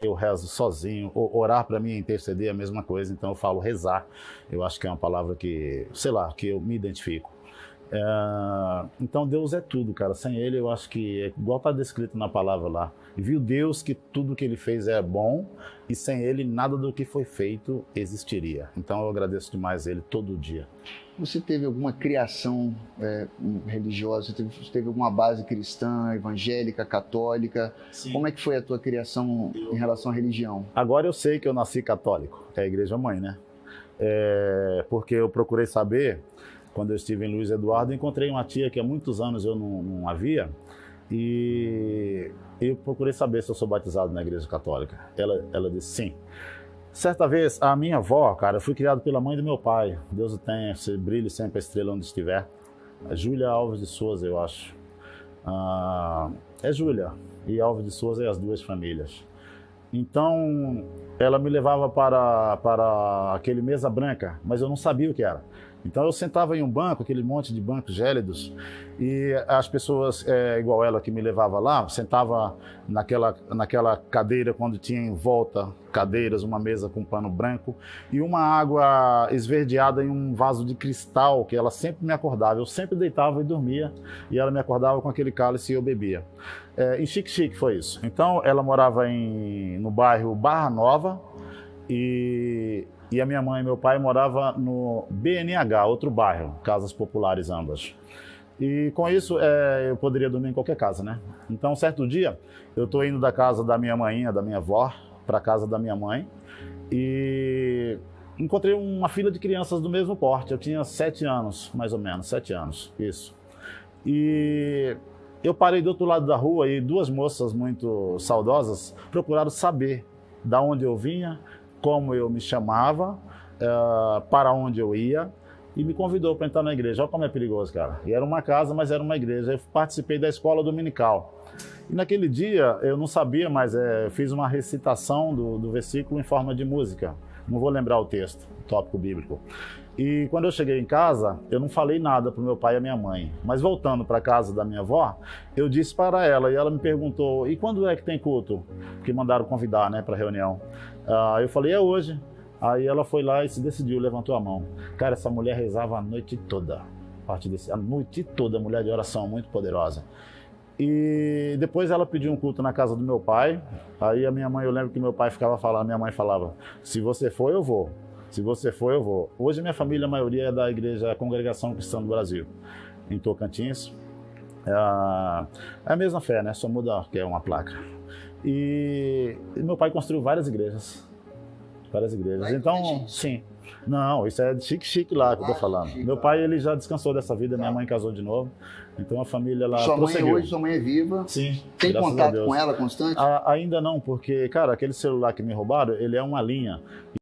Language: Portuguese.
Eu rezo sozinho, orar para mim, interceder é a mesma coisa, então eu falo rezar. Eu acho que é uma palavra que, sei lá, que eu me identifico. Então Deus é tudo, cara. Sem Ele eu acho que é igual está descrito na palavra lá. Viu Deus que tudo que Ele fez é bom e sem Ele nada do que foi feito existiria. Então eu agradeço demais Ele todo dia. Você teve alguma criação religiosa? Você teve alguma base cristã, evangélica, católica? Sim. Como é que foi a tua criação em relação à religião? Agora eu sei que eu nasci católico, é a igreja mãe, né? Porque eu procurei saber, quando eu estive em Luiz Eduardo, encontrei uma tia que há muitos anos eu não havia, e eu procurei saber se eu sou batizado na igreja católica. Ela disse sim. Certa vez, a minha avó, cara, eu fui criado pela mãe do meu pai, Deus o tenha, brilhe sempre a estrela onde estiver, a Júlia Alves de Souza, eu acho. É Júlia e Alves de Souza e as duas famílias. Então, ela me levava para aquele mesa branca, mas eu não sabia o que era. Então eu sentava em um banco, aquele monte de bancos gélidos, e as pessoas, igual ela que me levava lá, sentava naquela cadeira quando tinha em volta cadeiras, uma mesa com pano branco e uma água esverdeada em um vaso de cristal, que ela sempre me acordava. Eu sempre deitava e dormia, e ela me acordava com aquele cálice e eu bebia. Em Xique-Xique foi isso. Então ela morava no bairro Barra Nova, e a minha mãe e meu pai moravam no BNH, outro bairro, casas populares ambas. E com isso eu poderia dormir em qualquer casa, né? Então, certo dia, eu estou indo da casa da minha mainha, da minha avó, para a casa da minha mãe, e encontrei uma fila de crianças do mesmo porte. Eu tinha 7 anos, mais ou menos, 7 anos, isso. E eu parei do outro lado da rua e duas moças muito saudosas procuraram saber da onde eu vinha, como eu me chamava, para onde eu ia, e me convidou para entrar na igreja. Olha como é perigoso, cara. E era uma casa, mas era uma igreja. Eu participei da escola dominical. E naquele dia, eu não sabia, mas eu fiz uma recitação do versículo em forma de música. Não vou lembrar o texto, o tópico bíblico. E quando eu cheguei em casa, eu não falei nada para o meu pai e a minha mãe. Mas voltando para a casa da minha avó, eu disse para ela, e ela me perguntou, e quando é que tem culto? Porque mandaram convidar, né, para a reunião. Eu falei, é hoje. Aí ela foi lá e se decidiu, levantou a mão. Cara, essa mulher rezava a noite toda. A noite toda, mulher de oração, muito poderosa. E depois ela pediu um culto na casa do meu pai. Aí a minha mãe, eu lembro que meu pai ficava falando, minha mãe falava, se você for, eu vou. Se você for, eu vou. Hoje minha família, a maioria é da igreja Congregação Cristã do Brasil, em Tocantins. É a mesma fé, né? Só muda que é uma placa. E meu pai construiu várias igrejas. Várias igrejas. Então, sim. Não, isso é de Xique-Xique lá que eu tô falando. Meu pai, ele já descansou dessa vida, minha mãe casou de novo. Então a família lá prosseguiu. Sua mãe é viva? Sim. Tem contato com ela constante? Ainda não, porque, cara, aquele celular que me roubaram, ele é uma linha.